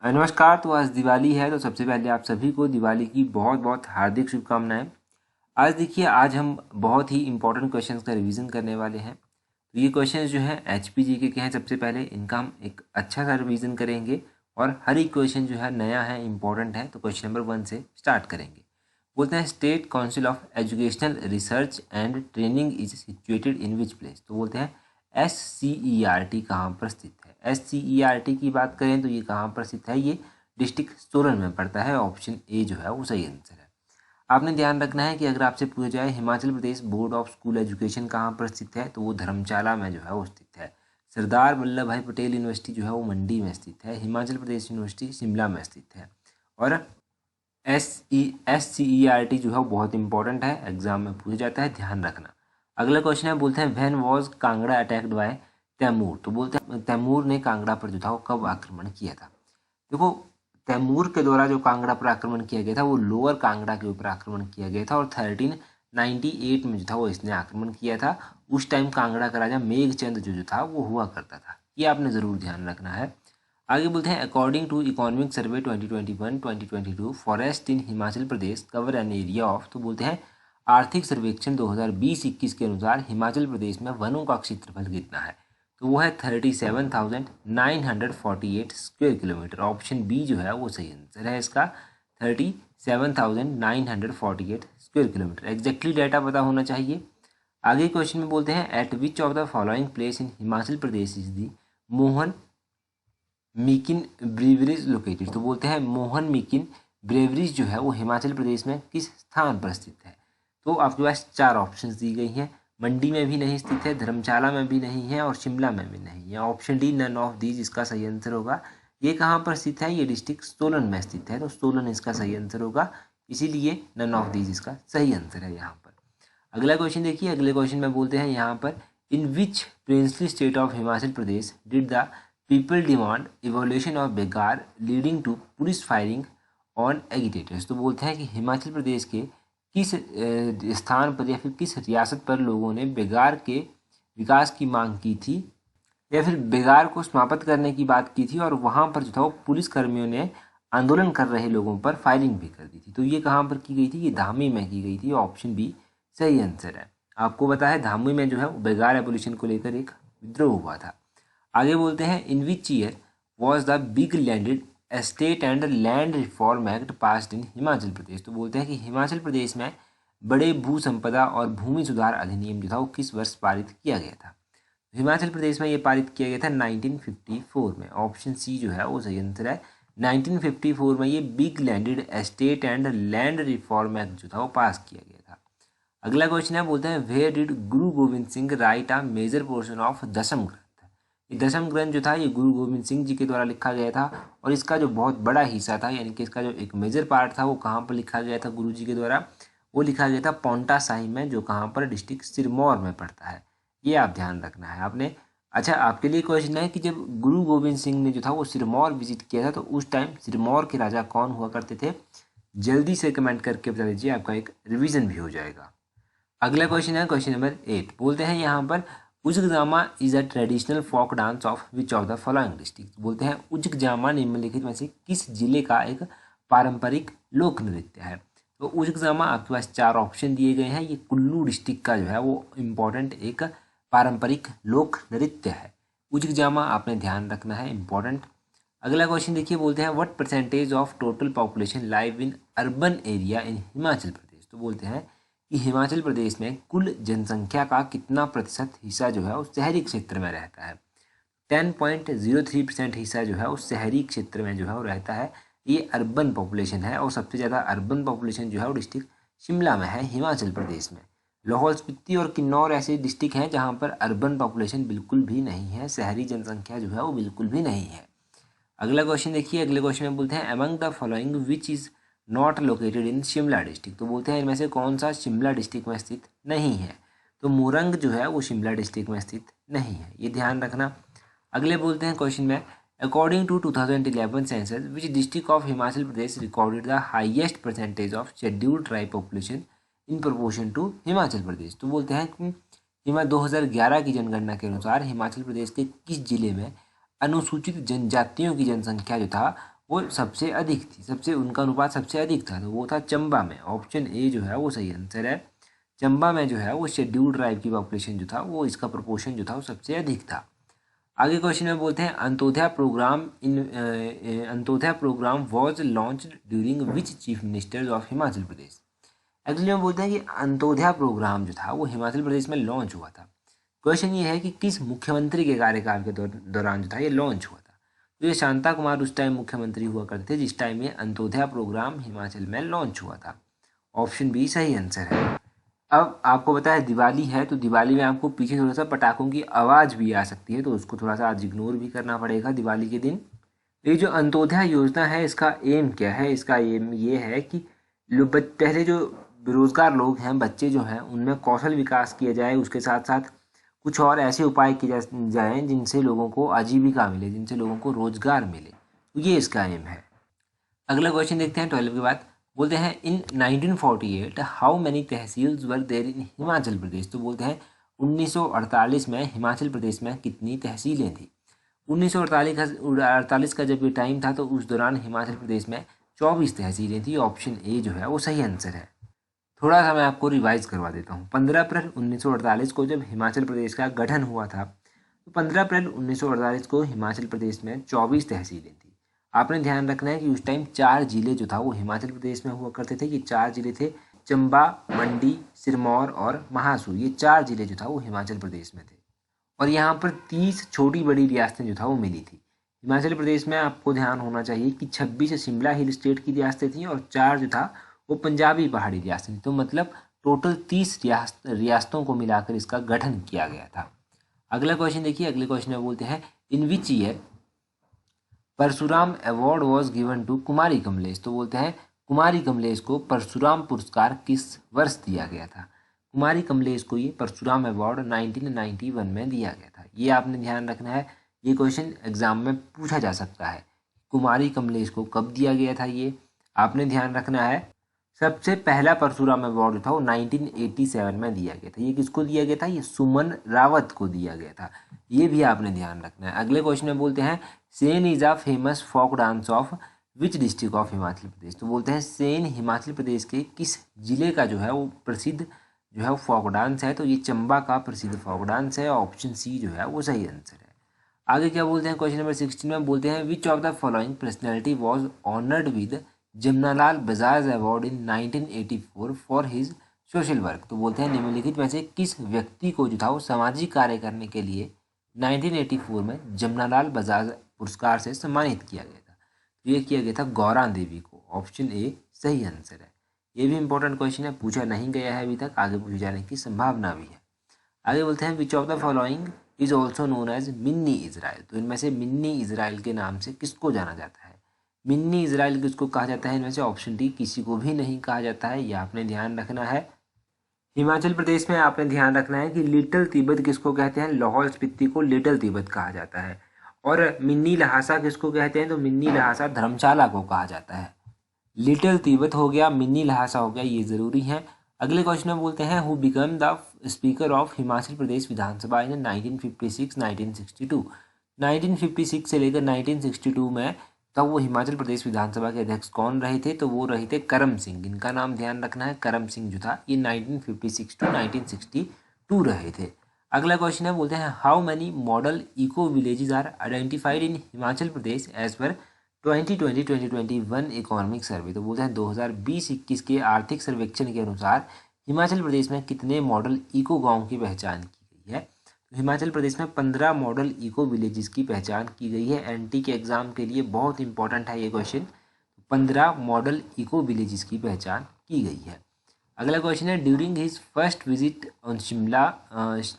नमस्कार। तो आज दिवाली है, तो सबसे पहले आप सभी को दिवाली की बहुत बहुत हार्दिक शुभकामनाएं। आज देखिए, आज हम बहुत ही इंपॉर्टेंट क्वेश्चंस का रिवीजन करने वाले हैं। तो ये क्वेश्चंस जो हैं HPG के हैं। सबसे पहले इनका हम एक अच्छा सा रिवीजन करेंगे और हर एक क्वेश्चन जो है नया है, इंपॉर्टेंट है। तो क्वेश्चन नंबर 1 से स्टार्ट करेंगे। बोलते हैं state council of educational research and training is situated in which place. तो बोलते हैं SCERT कहाँ पर स्थित है। SCERT की बात करें तो ये कहाँ पर स्थित है, ये डिस्ट्रिक्ट सोलन में पड़ता है। ऑप्शन ए जो है वो सही आंसर है। आपने ध्यान रखना है कि अगर आपसे पूछा जाए Himachal Pradesh board of school education कहाँ पर स्थित है, तो वो धर्मशाला में जो है वो स्थित है। सरदार वल्लभ भाई पटेल यूनिवर्सिटी जो है वो मंडी में स्थित है। हिमाचल प्रदेश यूनिवर्सिटी शिमला में स्थित है। और SCERT जो है वो बहुत इंपॉर्टेंट है, एग्जाम में पूछा जाता है, ध्यान रखना। अगला क्वेश्चन है, बोलते हैं when was Kangra attacked by Timur. तो बोलते हैं तैमूर ने कांगड़ा पर जो था वो कब आक्रमण किया था। देखो, तैमूर के द्वारा जो कांगड़ा पर आक्रमण किया गया था वो लोअर कांगड़ा के ऊपर आक्रमण किया गया था और 1398 में जो था वो इसने आक्रमण किया था। उस टाइम कांगड़ा का राजा मेघचंद जो था वो हुआ करता था। ये आपने ज़रूर ध्यान रखना है। आगे बोलते हैं according to economic survey 2021-2022 forest in Himachal Pradesh cover an area of. तो बोलते हैं आर्थिक सर्वेक्षण 2020-21 के अनुसार हिमाचल प्रदेश में वनों का क्षेत्रफल कितना है। तो वो है 37,948 स्क्वायर किलोमीटर। ऑप्शन बी जो है वो सही आंसर है इसका, 37,948 स्क्वायर किलोमीटर। एग्जैक्टली डाटा पता होना चाहिए। आगे क्वेश्चन में बोलते हैं at which of the following place in Himachal Pradesh is the Mohan Meakin breweries located. तो बोलते हैं मोहन मिकिन ब्रेवरीज जो है वो हिमाचल प्रदेश में किस स्थान पर स्थित है। तो आपके पास 4 ऑप्शंस दी गई हैं। मंडी में भी नहीं स्थित है, धर्मशाला में भी नहीं है और शिमला में भी नहीं है। Option D none of these इसका सही आंसर होगा। ये कहाँ पर स्थित है, ये डिस्ट्रिक्ट सोलन में स्थित है, तो सोलन इसका सही आंसर होगा। इसीलिए नन ऑफ दीज इसका सही आंसर है यहाँ पर। अगला क्वेश्चन देखिए, अगले क्वेश्चन में बोलते हैं यहाँ पर in which princely state of Himachal Pradesh did the people demand evolution of begar leading to police firing on agitators. तो बोलते हैं कि हिमाचल प्रदेश के किस स्थान पर या फिर किस रियासत पर लोगों ने बेगार के विकास की मांग की थी या फिर बेगार को समाप्त करने की बात की थी, और वहाँ पर जो था वो पुलिस कर्मियों ने आंदोलन कर रहे लोगों पर फायरिंग भी कर दी थी। तो ये कहाँ पर की गई थी, ये धामी में की गई थी। ऑप्शन बी सही आंसर है। आपको पता है धामी में जो है बेगार एबोलिशन को लेकर एक विद्रोह हुआ था। आगे बोलते हैं in which year was the big landed estate and land reform act passed in Himachal Pradesh. तो बोलते हैं कि हिमाचल प्रदेश में बड़े भू संपदा और भूमि सुधार अधिनियम जो था वो किस वर्ष पारित किया गया था। हिमाचल प्रदेश में ये पारित किया गया था 1954 में। ऑप्शन सी जो है वो सही आंसर है। 1954 में ये big landed estate and land reform act जो था वो पास किया गया था। अगला क्वेश्चन है, बोलते हैं where did Guru Gobind Singh write a major portion of Dasam Granth. ये दशम ग्रंथ जो था ये गुरु गोविंद सिंह जी के द्वारा लिखा गया था, और इसका जो बहुत बड़ा हिस्सा था यानी कि इसका जो एक मेजर पार्ट था वो कहाँ पर लिखा गया था गुरु जी के द्वारा, वो लिखा गया था पांवटा साहिब में, जो कहाँ पर डिस्ट्रिक्ट सिरमौर में पड़ता है। ये आप ध्यान रखना है आपने। अच्छा, आपके लिए क्वेश्चन है कि जब गुरु गोविंद सिंह ने जो था वो सिरमौर विजिट किया था तो उस टाइम सिरमौर के राजा कौन हुआ करते थे। जल्दी से कमेंट करके बता दीजिए, आपका एक रिविजन भी हो जाएगा। अगला क्वेश्चन है क्वेश्चन नंबर 8। बोलते हैं यहाँ पर Ujak Jama is a traditional folk dance of which of the following district. बोलते हैं उजक जामा निम्नलिखित में से किस जिले का एक पारंपरिक लोक नृत्य है। तो उजक जामा आपके पास 4 ऑप्शन दिए गए हैं। ये कुल्लू डिस्ट्रिक्ट का जो है वो इम्पोर्टेंट एक पारंपरिक लोक नृत्य है। उजक जामा आपने ध्यान रखना है, इम्पोर्टेंट। अगला क्वेश्चन देखिए, बोलते हैं what percentage of total population live in urban area in Himachal Pradesh. तो बोलते हैं कि हिमाचल प्रदेश में कुल जनसंख्या का कितना प्रतिशत हिस्सा जो है उस शहरी क्षेत्र में रहता है। 10.03% हिस्सा जो है उस शहरी क्षेत्र में जो है वो रहता है। ये अर्बन पॉपुलेशन है, और सबसे ज़्यादा अर्बन पॉपुलेशन जो है वो डिस्ट्रिक्ट शिमला में है, हिमाचल प्रदेश में। लाहौल स्पीति और किन्नौर ऐसे डिस्ट्रिक्ट हैं जहाँ पर अर्बन पॉपुलेशन बिल्कुल भी नहीं है, शहरी जनसंख्या जो है वो बिल्कुल भी नहीं है। अगला क्वेश्चन देखिए, अगले क्वेश्चन में बोलते हैं among the following which is not located in Shimla district. तो बोलते हैं इनमें से कौन सा शिमला डिस्ट्रिक्ट में स्थित नहीं है। तो मोरंग जो है वो शिमला डिस्ट्रिक्ट में स्थित नहीं है, ये ध्यान रखना। अगले बोलते हैं क्वेश्चन में according to 2011 census which district of Himachal Pradesh recorded the highest percentage of scheduled tribe population in proportion to Himachal Pradesh. तो बोलते हैं कि 2011 की जनगणना के अनुसार हिमाचल प्रदेश के किस जिले में अनुसूचित जनजातियों की जनसंख्या जो था वो सबसे अधिक थी, सबसे उनका अनुपात सबसे अधिक था, तो वो था चंबा में। ऑप्शन ए जो है वो सही आंसर है। चंबा में जो है वो शेड्यूल्ड ट्राइब की पॉपुलेशन जो था वो इसका प्रोपोर्शन जो था वो सबसे अधिक था। आगे क्वेश्चन में बोलते हैं Antyodaya programme was launched during which chief ministers of Himachal Pradesh. Actually में बोलते हैं कि अंत्योदया प्रोग्राम जो था वो हिमाचल प्रदेश में लॉन्च हुआ था। क्वेश्चन ये है कि किस मुख्यमंत्री के कार्यकाल के दौरान जो था ये लॉन्च हुआ था। तो ये शांता कुमार उस टाइम मुख्यमंत्री हुआ करते थे जिस टाइम ये अंत्योदया प्रोग्राम हिमाचल में लॉन्च हुआ था। ऑप्शन बी सही आंसर है। अब आपको पता है दिवाली है, तो दिवाली में आपको पीछे थोड़ा सा पटाखों की आवाज़ भी आ सकती है, तो उसको थोड़ा सा आज इग्नोर भी करना पड़ेगा दिवाली के दिन। ये जो अंत्योदया योजना है इसका एम क्या है? इसका एम ये है कि पहले जो बेरोजगार लोग हैं, बच्चे जो हैं, उनमें कौशल विकास किया जाए, उसके साथ साथ कुछ और ऐसे उपाय किए जाए जिनसे लोगों को आजीविका मिले, जिनसे लोगों को रोजगार मिले, तो ये इसका एम है। अगला क्वेश्चन देखते हैं 12 के बाद। बोलते हैं in 1948 how many tehsils were there in Himachal Pradesh. तो बोलते हैं 1948 में हिमाचल प्रदेश में कितनी तहसीलें थी। 1948 का जब ये टाइम था तो उस दौरान हिमाचल प्रदेश में 24 तहसीलें थी। ऑप्शन ए जो है वो सही आंसर है। थोड़ा सा मैं आपको रिवाइज करवा देता हूँ। 15 अप्रैल 1948 को जब हिमाचल प्रदेश का गठन हुआ था, तो 15 अप्रैल 1948 को हिमाचल प्रदेश में 24 तहसीलें थी। आपने ध्यान रखना है कि उस टाइम 4 जिले जो था वो हिमाचल प्रदेश में हुआ करते थे। कि 4 जिले थे, चंबा, मंडी, सिरमौर और महासू। ये 4 जिले जो था वो हिमाचल प्रदेश में थे। और यहाँ पर 30 छोटी बड़ी रियासतें जो था वो मिली थी। हिमाचल प्रदेश में आपको ध्यान होना चाहिए कि 26 शिमला हिल स्टेट की रियासतें थी और 4 जो था वो पंजाबी पहाड़ी रियासतें थी। तो मतलब टोटल 30 रियासतों को मिलाकर इसका गठन किया गया था। अगला क्वेश्चन देखिए। अगले क्वेश्चन में बोलते हैं in which year Parshuram award was given to Kumari Kamlesh. तो बोलते हैं कुमारी कमलेश को परशुराम पुरस्कार किस वर्ष दिया गया था। कुमारी कमलेश को ये परशुराम अवार्ड 1991 में दिया गया था। ये आपने ध्यान रखना है, ये क्वेश्चन एग्जाम में पूछा जा सकता है। कुमारी कमलेश को कब दिया गया था ये आपने ध्यान रखना है। सबसे पहला परशुराम अवार्ड था वो 1987 में दिया गया था। ये किसको दिया गया था? ये सुमन रावत को दिया गया था। ये भी आपने ध्यान रखना है। अगले क्वेश्चन में बोलते हैं Sain is a famous folk dance of which district of Himachal Pradesh. तो बोलते हैं सेन हिमाचल प्रदेश के किस जिले का जो है वो प्रसिद्ध जो है वो फोक डांस है। तो ये चंबा का प्रसिद्ध फोक डांस है। ऑप्शन सी जो है वो सही आंसर है। आगे क्या बोलते हैं क्वेश्चन नंबर 16 में बोलते हैं which of the following personality was honoured with Jamnalal Bajaj award in 1984 for his social work. तो बोलते हैं निम्नलिखित में से किस व्यक्ति को जो था वो सामाजिक कार्य करने के लिए 1984 में जमनालाल बजाज पुरस्कार से सम्मानित किया गया था। तो ये किया गया था गौरा देवी को। ऑप्शन ए सही आंसर है। ये भी इंपॉर्टेंट क्वेश्चन है, पूछा नहीं गया है अभी तक, आगे पूछे जाने की संभावना भी है। आगे बोलते हैं which of the following is also known as mini Israel. तो इनमें से मिन्नी इजराइल के नाम से किसको जाना जाता है? मिन्नी इजराइल किसको कहा जाता है? इनमें से ऑप्शन डी किसी को भी नहीं कहा जाता है, यह आपने ध्यान रखना है। हिमाचल प्रदेश में आपने ध्यान रखना है कि लिटिल तिब्बत किसको कहते हैं? लाहौल स्पीति को लिटिल तिब्बत कहा जाता है। और मिन्नी लहासा किसको कहते हैं? तो मिन्नी लहासा धर्मशाला को कहा जाता है। लिटिल तिब्बत हो गया, मिन्नी लहासा हो गया, ये जरूरी है। अगले क्वेश्चन में बोलते हैं who become the speaker of Himachal Pradesh Vidhan Sabha in 1956-1962। 1956 से लेकर 1962 में तब वो हिमाचल प्रदेश विधानसभा के अध्यक्ष कौन रहे थे? तो वो रहे थे करम सिंह। इनका नाम ध्यान रखना है, करम सिंह जो था ये 1956 टू 1962 रहे थे। अगला क्वेश्चन है बोलते हैं how many model eco villages are identified in Himachal Pradesh as per 2020-2021 economic survey. तो बोलते हैं 2020-21 के आर्थिक सर्वेक्षण के अनुसार हिमाचल प्रदेश में कितने मॉडल इको गाँव की पहचान की गई है। तो हिमाचल प्रदेश में 15 मॉडल इको विलेजेस की पहचान की गई है। एनटी के एग्जाम के लिए बहुत इंपॉर्टेंट है ये क्वेश्चन। 15 मॉडल इको विलेजेस की पहचान की गई है। अगला क्वेश्चन है during his first visit on Shimla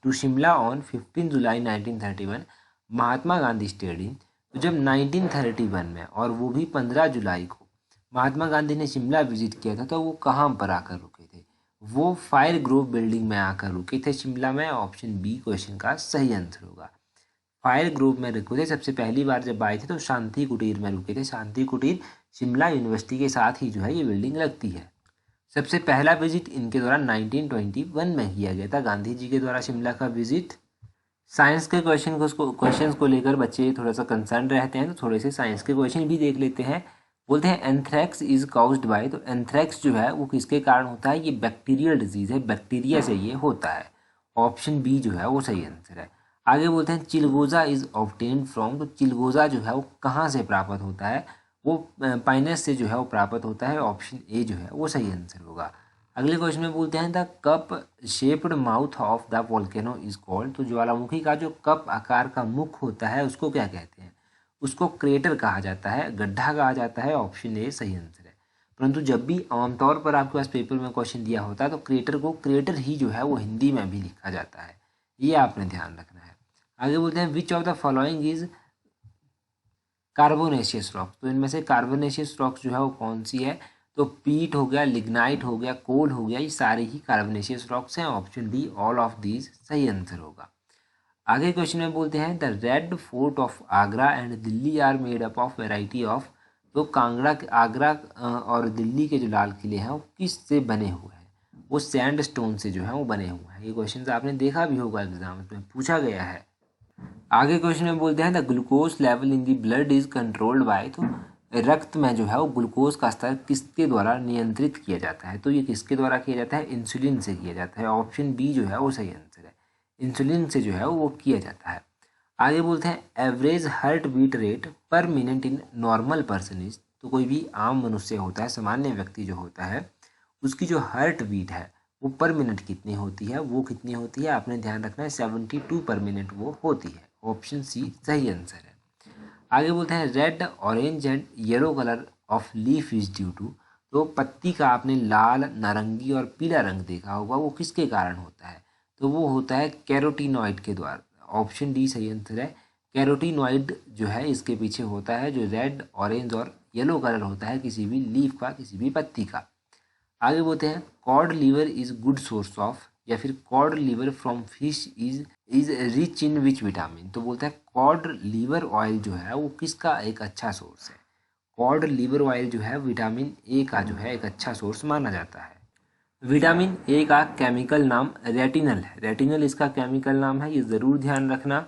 to Shimla on 15 July 1931 Mahatma Gandhi stadium. तो जब 1931 में और वो भी 15 जुलाई को महात्मा गांधी ने शिमला विजिट किया था, तो वो कहाँ पर आकर रुके थे? वो फायर ग्रुप बिल्डिंग में आकर रुके थे शिमला में। ऑप्शन बी क्वेश्चन का सही आंसर होगा। फायर ग्रुप में रुके थे। सबसे पहली बार जब आए थे तो शांति कुटीर में रुके थे। शांति कुटीर शिमला यूनिवर्सिटी के साथ ही जो है ये बिल्डिंग लगती है। सबसे पहला विजिट इनके द्वारा 1921 में किया गया था, गांधी जी के द्वारा शिमला का विजिट साइंस के क्वेश्चंस को लेकर बच्चे थोड़ा सा कंसर्न रहते हैं, तो थोड़े से साइंस के क्वेश्चन भी देख लेते हैं। बोलते हैं एंथ्रैक्स इज काउज्ड बाय, तो एंथ्रैक्स जो है वो किसके कारण होता है? ये बैक्टीरियल डिजीज है, बैक्टीरिया से ये होता है। ऑप्शन बी जो है वो सही आंसर है। आगे बोलते हैं चिलगोजा इज ऑब्टेन्ड फ्रॉम, तो चिलगोजा जो है वो कहाँ से प्राप्त होता है? वो पाइनस से जो है वो प्राप्त होता है। ऑप्शन ए जो है वो सही आंसर होगा। अगले क्वेश्चन में बोलते हैं the cup shaped mouth of the volcano is called, तो ज्वालामुखी का जो कप आकार का मुख होता है उसको क्या कहते हैं? उसको क्रेटर कहा जाता है, गड्ढा कहा जाता है। ऑप्शन ए सही आंसर है। परंतु जब भी आमतौर पर आपके पास पेपर में क्वेश्चन दिया होता है तो क्रेटर को क्रेटर ही जो है वो हिंदी में भी लिखा जाता है, ये आपने ध्यान रखना है। आगे बोलते हैं which of the following is carbonaceous rocks, तो इनमें से कार्बोनेशियस रॉक्स जो है वो कौन सी है? तो पीट हो गया, लिग्नाइट हो गया, कोल हो गया, ये सारे ही कार्बोनेशियस रॉक्स हैं। Option D all of these सही आंसर होगा। आगे क्वेश्चन में बोलते हैं the red fort of Agra and Delhi are made up of variety of, तो आगरा और दिल्ली के जो लाल किले हैं वो किस से बने हुए हैं? वो सैंड स्टोन से जो है वो बने हुए हैं। ये क्वेश्चन आपने देखा भी होगा एग्जाम में पूछा गया है। आगे क्वेश्चन में बोलते हैं the glucose level in the blood is controlled by, तो रक्त में जो है वो ग्लूकोज का स्तर किसके द्वारा नियंत्रित किया जाता है? तो ये किसके द्वारा किया जाता है? इंसुलिन से किया जाता है। ऑप्शन बी जो है वो सही आंसर है। इंसुलिन से जो है वो किया जाता है। आगे बोलते हैं average heart beat rate per minute in normal person is, तो कोई भी आम मनुष्य होता है, सामान्य व्यक्ति जो होता है, उसकी जो हार्ट बीट है वो पर मिनट कितनी होती है? वो कितनी होती है आपने ध्यान रखना है, 72 पर मिनट वो होती है। ऑप्शन सी सही आंसर है। आगे बोलते हैं red orange and yellow colour of leaf is due to, तो पत्ती का आपने लाल, नारंगी और पीला रंग देखा होगा, वो किसके कारण होता है? तो वो होता है कैरोटीनॉइड के द्वारा। ऑप्शन डी सही आंसर है। कैरोटीनॉइड जो है इसके पीछे होता है, जो रेड ऑरेंज और येलो कलर होता है किसी भी लीफ का, किसी भी पत्ती का। आगे बोलते हैं cod liver is good source of, या फिर cod liver from fish is rich in which vitamin, तो बोलते हैं कॉड लीवर ऑयल जो है वो किसका एक अच्छा सोर्स है? कॉड लीवर ऑयल जो है विटामिन ए का जो है एक अच्छा सोर्स माना जाता है। विटामिन ए का केमिकल नाम रेटिनल है, रेटिनल इसका केमिकल नाम है, ये ज़रूर ध्यान रखना।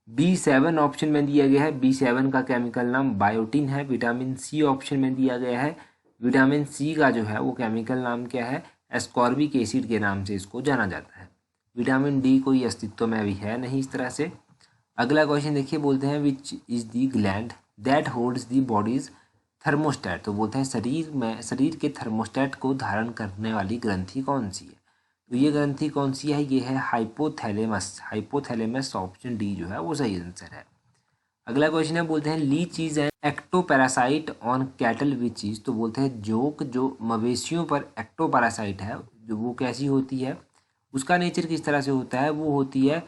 B7 ऑप्शन में दिया गया है, B7 का केमिकल नाम बायोटिन है। विटामिन सी ऑप्शन में दिया गया है, विटामिन सी का जो है वो केमिकल नाम क्या है? एस्कॉर्बिक एसिड के नाम से इसको जाना जाता है। विटामिन डी कोई अस्तित्व में अभी है नहीं इस तरह से। अगला क्वेश्चन देखिए, बोलते हैं which is the gland that holds the bodies thermostat, तो बोलते हैं शरीर के थर्मोस्टेट को धारण करने वाली ग्रंथि कौन सी है? तो ये ग्रंथि कौन सी है? ये है हाइपोथैलेमस, हाइपोथैलेमस। ऑप्शन डी जो है वो सही आंसर है। अगला क्वेश्चन है, बोलते हैं leech is an ectoparasite on cattle which is, तो बोलते हैं जोक जो मवेशियों पर एक्टोपैरासाइट है, जो वो कैसी होती है, उसका नेचर किस तरह से होता है? वो होती है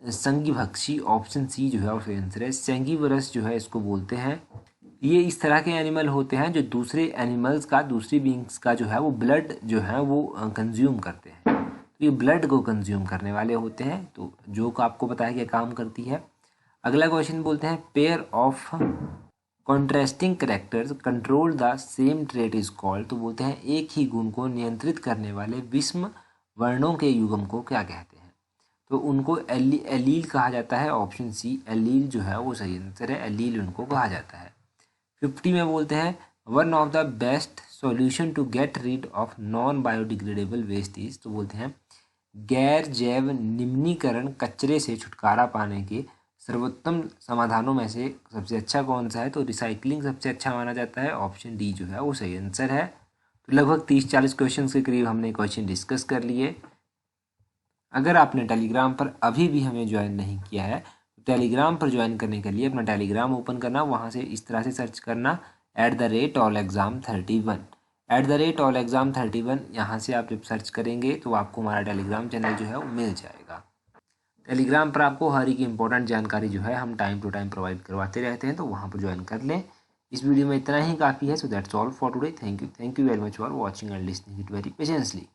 संघीभक्षी। ऑप्शन सी जो है वो सही आंसर है। सेंगिवरस जो है इसको बोलते हैं। ये इस तरह के एनिमल होते हैं जो दूसरे एनिमल्स का, दूसरी बींग्स का जो है वो ब्लड जो है वो कंज्यूम करते हैं, तो ये ब्लड को कंज्यूम करने वाले होते हैं। तो जोक आपको पता है कि काम करती है। अगला क्वेश्चन बोलते हैं pair of contrasting characters control the same trait is called, तो बोलते हैं एक ही गुण को नियंत्रित करने वाले विषम वर्णों के युग्म को क्या कहते हैं? तो उनको एलील कहा जाता है। ऑप्शन सी एलील जो है वो सही आंसर है, एलील उनको कहा जाता है। 50 में बोलते हैं one of the best solution to get rid of non biodegradable waste is, तो बोलते हैं गैर जैव निम्नीकरण कचरे से छुटकारा पाने के सर्वोत्तम समाधानों में से सबसे अच्छा कौन सा है? तो रिसाइकलिंग सबसे अच्छा माना जाता है। ऑप्शन डी जो है वो सही आंसर है। तो लगभग 30-40 क्वेश्चन के करीब हमने क्वेश्चन डिस्कस कर लिए। अगर आपने टेलीग्राम पर अभी भी हमें ज्वाइन नहीं किया है तो टेलीग्राम पर ज्वाइन करने के लिए अपना टेलीग्राम ओपन करना, वहाँ से इस तरह से सर्च करना @allexam31, @allexam31। यहाँ से आप जब सर्च करेंगे तो आपको हमारा टेलीग्राम चैनल जो है वो मिल जाएगा। टेलीग्राम पर आपको हर एक इम्पोर्टेंट जानकारी जो है हम टाइम टू टाइम प्रोवाइड करवाते रहते हैं, तो वहाँ पर ज्वाइन कर लें। इस वीडियो में इतना ही काफ़ी है। So that's all for today. Thank you very much for watching and listening it very patiently.